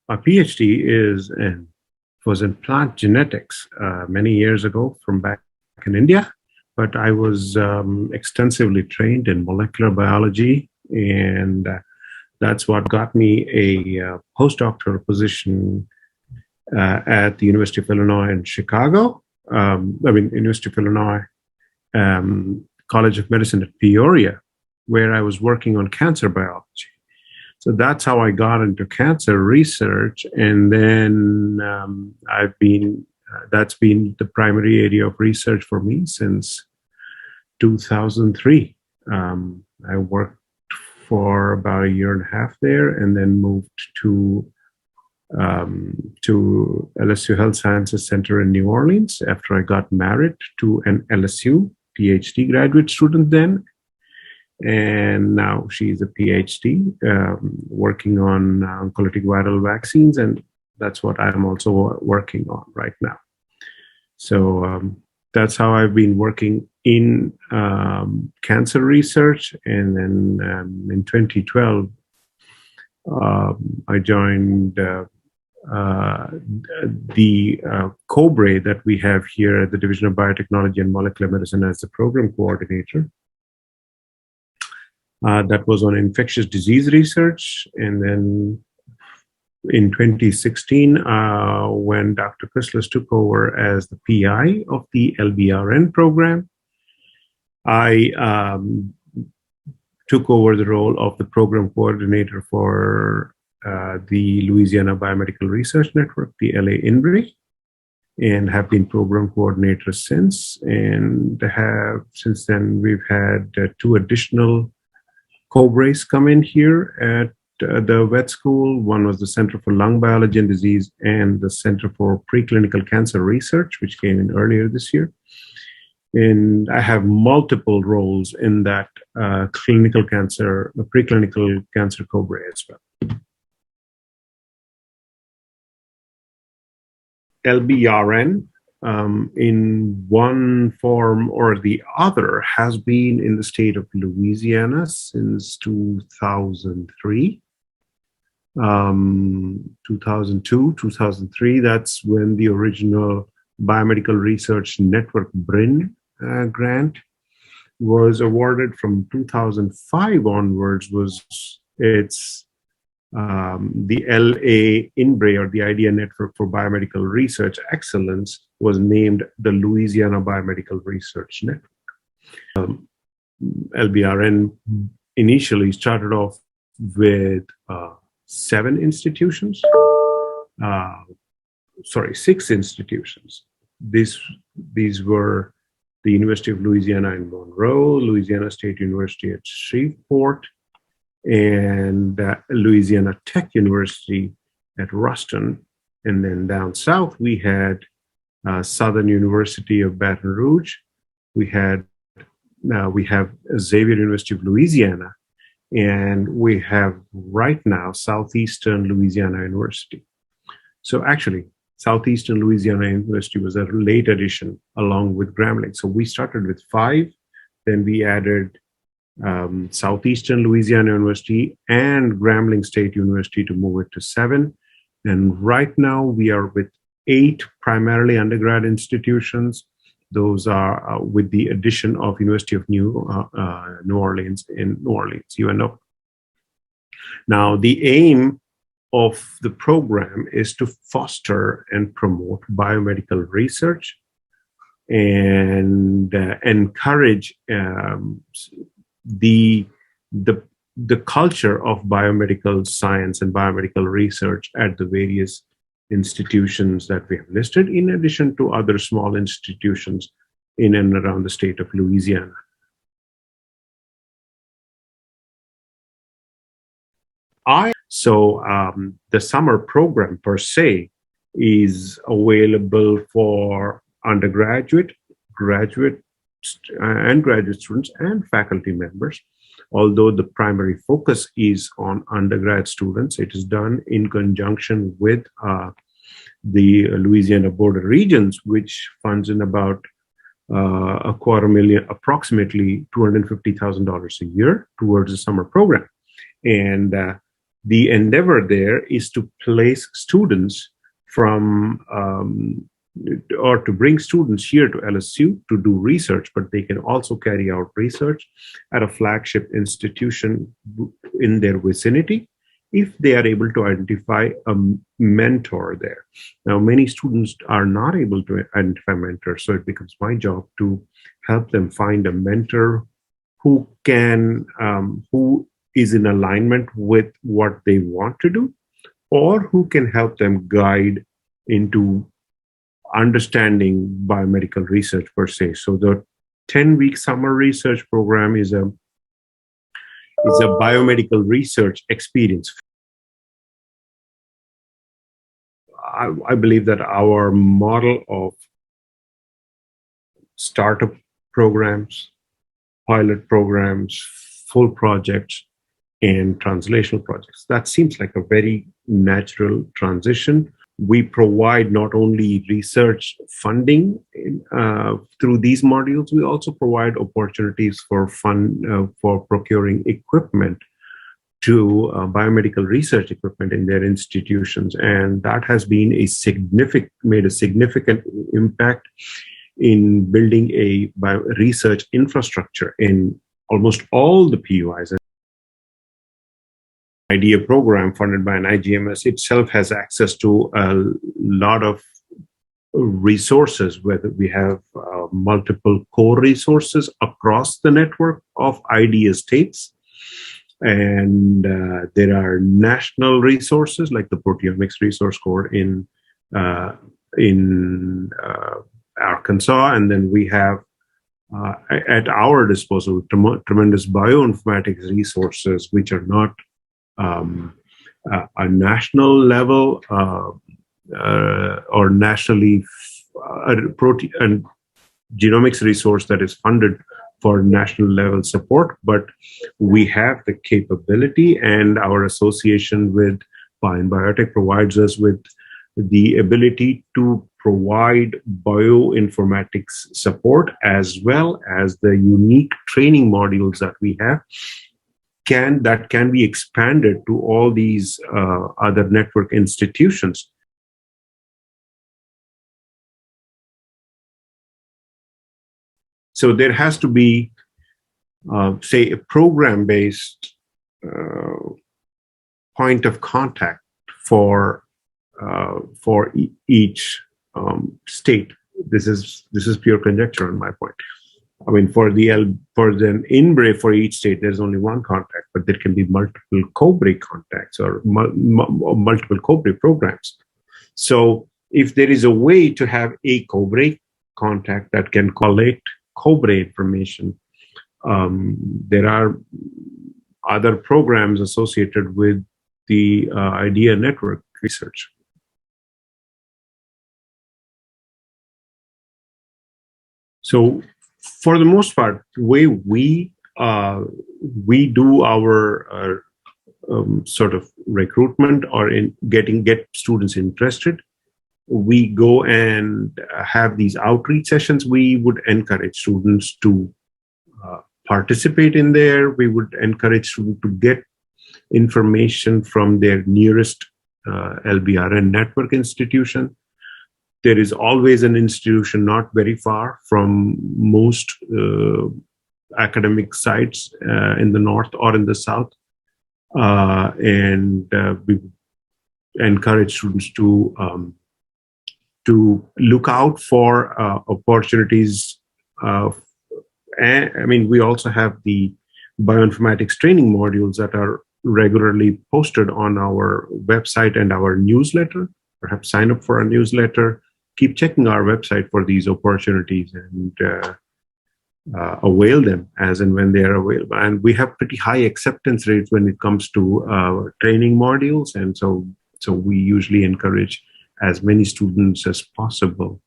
My PhD was in plant genetics many years ago from back in India, but I was extensively trained in molecular biology, and that's what got me a postdoctoral position at the University of Illinois in Chicago. University of Illinois College of Medicine at Peoria, where I was working on cancer biology. So that's how I got into cancer research, and then that's been the primary area of research for me since 2003. I worked for about a year and a half there, and then moved to LSU Health Sciences Center in New Orleans after I got married to an LSU PhD graduate student then. And now she's a PhD working on oncolytic viral vaccines, and that's what I'm also working on right now. So that's how I've been working in cancer research. And then in 2012, I joined the COBRE that we have here at the Division of Biotechnology and Molecular Medicine as the program coordinator. That was on infectious disease research. And then in 2016, when Dr. Chrysalis took over as the PI of the LBRN program, I took over the role of the program coordinator for the Louisiana Biomedical Research Network, the LA INBRE, and have been program coordinator since. And since then, we've had two additional COBREs come in here at the vet school. One was the Center for Lung Biology and Disease and the Center for Preclinical Cancer Research, which came in earlier this year. And I have multiple roles in that preclinical cancer COBRE as well. LBRN, in one form or the other, has been in the state of Louisiana since 2003. 2002, 2003, that's when the original Biomedical Research Network BRIN grant was awarded. From 2005 onwards it's the LA INBRE, or the Idea Network for Biomedical Research Excellence, was named the Louisiana Biomedical Research Network. LBRN initially started off with 6 institutions. These were the University of Louisiana in Monroe, Louisiana State University at Shreveport, and Louisiana Tech University at Ruston. And then down south, we had Southern University of Baton Rouge. We have Xavier University of Louisiana, and we have right now Southeastern Louisiana University. So actually, Southeastern Louisiana University was a late addition along with Grambling. So we started with 5, then we added Southeastern Louisiana University and Grambling State University to move it to 7. And right now we are with 8 primarily undergrad institutions. Those are with the addition of University of New Orleans in New Orleans, UNO. Now, the aim of the program is to foster and promote biomedical research and encourage the culture of biomedical science and biomedical research at the various institutions that we have listed, in addition to other small institutions in and around the state of Louisiana. The summer program per se is available for undergraduate, graduate, and graduate students and faculty members. Although the primary focus is on undergrad students, it is done in conjunction with the Louisiana Border Regions, which funds in about $250,000, approximately $250,000 a year towards the summer program. And the endeavor there is to place students from or to bring students here to LSU to do research, but they can also carry out research at a flagship institution in their vicinity if they are able to identify a mentor there. Now, many students are not able to identify mentors, so it becomes my job to help them find a mentor who can, who is in alignment with what they want to do, or who can help them guide into understanding biomedical research per se. So the 10-week summer research program is a biomedical research experience. I believe that our model of startup programs, pilot programs, full projects, and translational projects, that seems like a very natural transition. We provide not only research funding through these modules, we also provide opportunities for procuring equipment to biomedical research equipment in their institutions. And that has been made a significant impact in building a research infrastructure in almost all the PUIs. IDEA program funded by an IGMS itself has access to a lot of resources, whether we have multiple core resources across the network of IDEA states. And there are national resources like the Proteomics Resource Corps in Arkansas. And then we have at our disposal tremendous bioinformatics resources, which are not a national level or nationally protein and genomics resource that is funded for national level support, but we have the capability, and our association with Biotech provides us with the ability to provide bioinformatics support, as well as the unique training modules that we have that can be expanded to all these other network institutions. So there has to be, say, a program-based point of contact for each state. This is pure conjecture on my point. I mean, for the INBRE for each state, there's only one contact, but there can be multiple COBRE contacts or multiple COBRE programs. So if there is a way to have a COBRE contact that can collect COBRE information, there are other programs associated with the IDEA network research. So for the most part, the way we do our sort of recruitment or in get students interested, we go and have these outreach sessions. We would encourage students to participate in there. We would encourage students to get information from their nearest LBRN network institution. There is always an institution not very far from most academic sites in the north or in the south. And we encourage students to look out for opportunities. And I mean, we also have the bioinformatics training modules that are regularly posted on our website and our newsletter. Perhaps sign up for our newsletter. Keep checking our website for these opportunities and avail them as and when they are available. And we have pretty high acceptance rates when it comes to training modules. And so we usually encourage as many students as possible